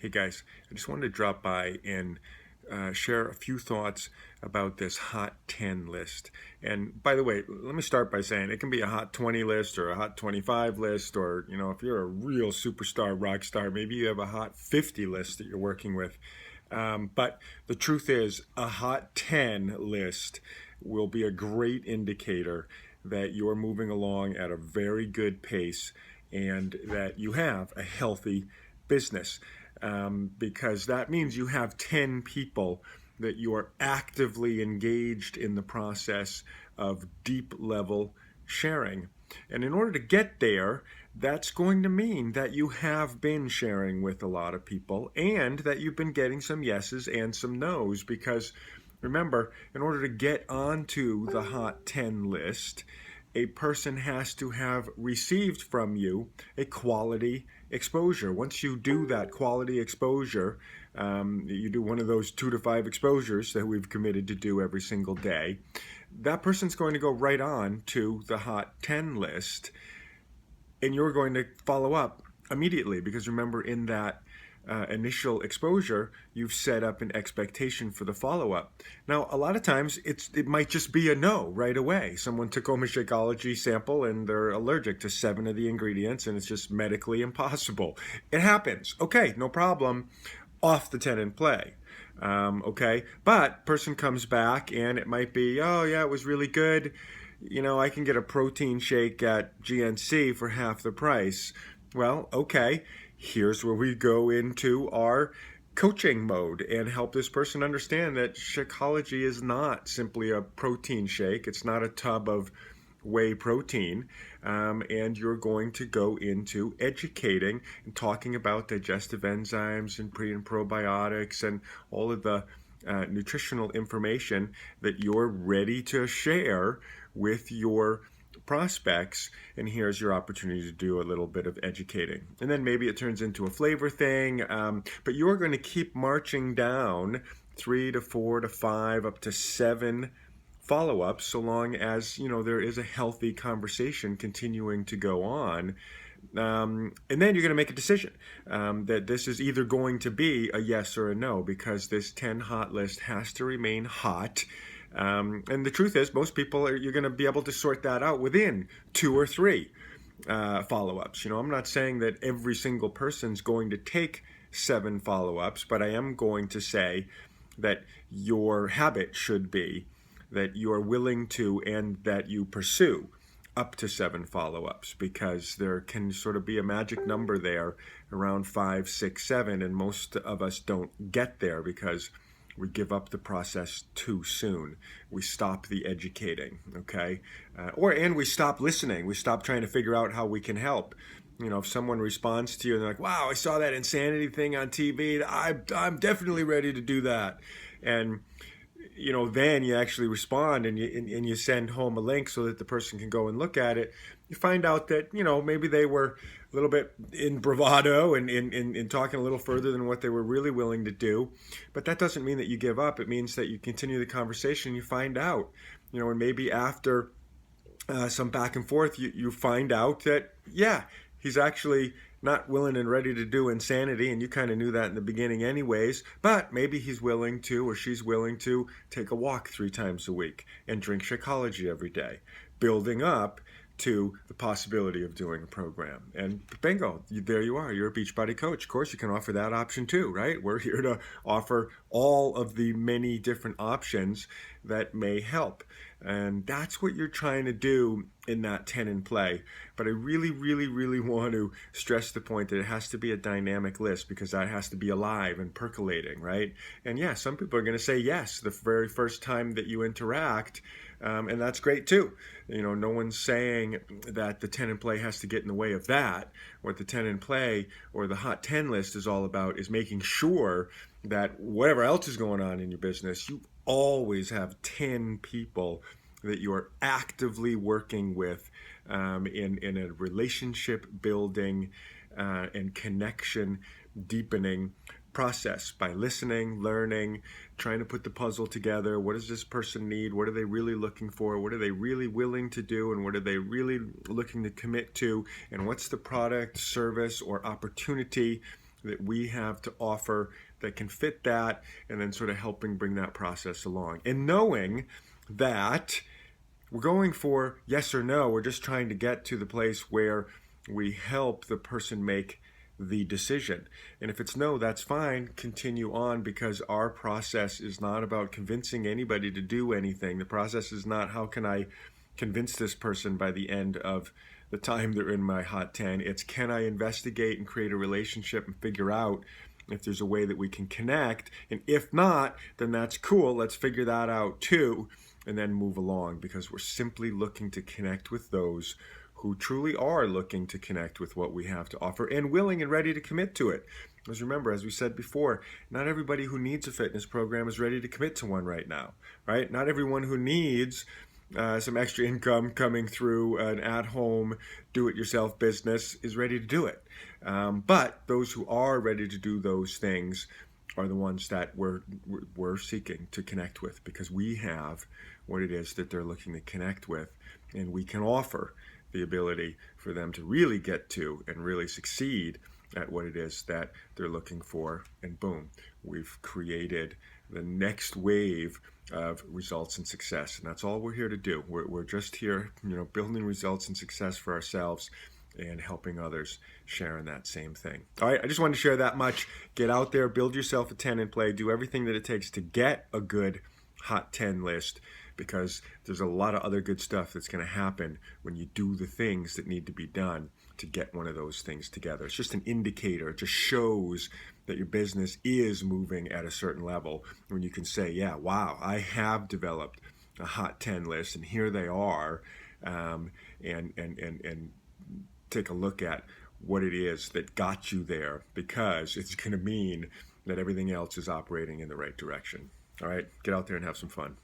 Hey guys, I just wanted to drop by and share a few thoughts about this Hot 10 list. And by the way, let me start by saying it can be a Hot 20 list or a Hot 25 list, or, if you're a real superstar, rock star, maybe you have a Hot 50 list that you're working with. But the truth is, a Hot 10 list will be a great indicator that you're moving along at a very good pace and that you have a healthy business, because that means you have 10 people that you are actively engaged in the process of deep level sharing. And in order to get there, that's going to mean that you have been sharing with a lot of people and that you've been getting some yeses and some nos, because remember, in order to get onto the Hot 10 list, a person has to have received from you a quality exposure. Once you do that quality exposure, you do one of those 2 to 5 exposures that we've committed to do every single day, that person's going to go right on to the Hot 10 list, and you're going to follow up immediately, because remember, in that initial exposure, you've set up an expectation for the follow-up. Now, a lot of times it might just be a no right away. Someone took home a Shakeology sample and they're allergic to 7 of the ingredients, and it's just medically impossible. It happens. Okay, no problem. Off the 10 and play. Okay, but person comes back and it might be, oh yeah, it was really good. I can get a protein shake at GNC for half the price. Well, okay, here's where we go into our coaching mode and help this person understand that Shakeology is not simply a protein shake. It's not a tub of whey protein, and you're going to go into educating and talking about digestive enzymes and pre and probiotics and all of the nutritional information that you're ready to share with your prospects. And here's your opportunity to do a little bit of educating, and then maybe it turns into a flavor thing, but you're going to keep marching down 3 to 4 to 5 up to 7 follow-ups, so long as there is a healthy conversation continuing to go on. And then you're going to make a decision that this is either going to be a yes or a no, because this 10 hot list has to remain hot. And the truth is, most people you're going to be able to sort that out within 2 or 3 follow-ups. I'm not saying that every single person's going to take 7 follow-ups, but I am going to say that your habit should be that you are willing to and that you pursue up to 7 follow-ups, because there can sort of be a magic number there around 5, 6, 7, and most of us don't get there because we give up the process too soon. We stop the educating, okay? And we stop listening. We stop trying to figure out how we can help. If someone responds to you and they're like, wow, I saw that insanity thing on TV, I'm definitely ready to do that. And then you actually respond and you send home a link so that the person can go and look at it. You find out that, maybe they were a little bit in bravado and in talking a little further than what they were really willing to do. But that doesn't mean that you give up. It means that you continue the conversation. You find out, and maybe after some back and forth, you find out that, yeah, he's actually not willing and ready to do insanity, and you kind of knew that in the beginning anyways, but maybe he's willing to, or she's willing to, take a walk 3 times a week and drink Shakeology every day, building up to the possibility of doing a program. And bingo, there you are. You're a Beachbody Coach. Of course, you can offer that option too, right? We're here to offer all of the many different options that may help. And that's what you're trying to do in that 10 in play. But I really, really, really want to stress the point that it has to be a dynamic list, because that has to be alive and percolating, right? And yeah, some people are going to say yes the very first time that you interact, and that's great too. No one's saying that the 10 in play has to get in the way of that. What the 10 in play or the Hot 10 list is all about is making sure that whatever else is going on in your business, you always have 10 people that you are actively working with in a relationship building and connection deepening process, by listening, learning, trying to put the puzzle together. What does this person need? What are they really looking for? What are they really willing to do? And what are they really looking to commit to? And what's the product, service, or opportunity that we have to offer that can fit that, and then sort of helping bring that process along. And knowing that we're going for yes or no, we're just trying to get to the place where we help the person make the decision. And if it's no, that's fine, continue on, because our process is not about convincing anybody to do anything. The process is not how can I convince this person by the end of the time they're in my hot 10. It's can I investigate and create a relationship and figure out if there's a way that we can connect. And if not, then that's cool. Let's figure that out too, and then move along, because we're simply looking to connect with those who truly are looking to connect with what we have to offer and willing and ready to commit to it. Because remember, as we said before, not everybody who needs a fitness program is ready to commit to one right now, right? Not everyone who needs some extra income coming through an at-home do-it-yourself business is ready to do it. But those who are ready to do those things are the ones that we're seeking to connect with, because we have what it is that they're looking to connect with, and we can offer the ability for them to really get to and really succeed at what it is that they're looking for. And boom, we've created the next wave of results and success. And that's all we're here to do. We're just here, building results and success for ourselves and helping others share in that same thing. All right, I just wanted to share that much. Get out there, build yourself a 10 and play, do everything that it takes to get a good hot 10 list, because there's a lot of other good stuff that's going to happen when you do the things that need to be done to get one of those things together. It's just an indicator. It just shows that your business is moving at a certain level when you can say, yeah, wow, I have developed a hot 10 list, and here they are, and take a look at what it is that got you there, because it's going to mean that everything else is operating in the right direction. All right, get out there and have some fun.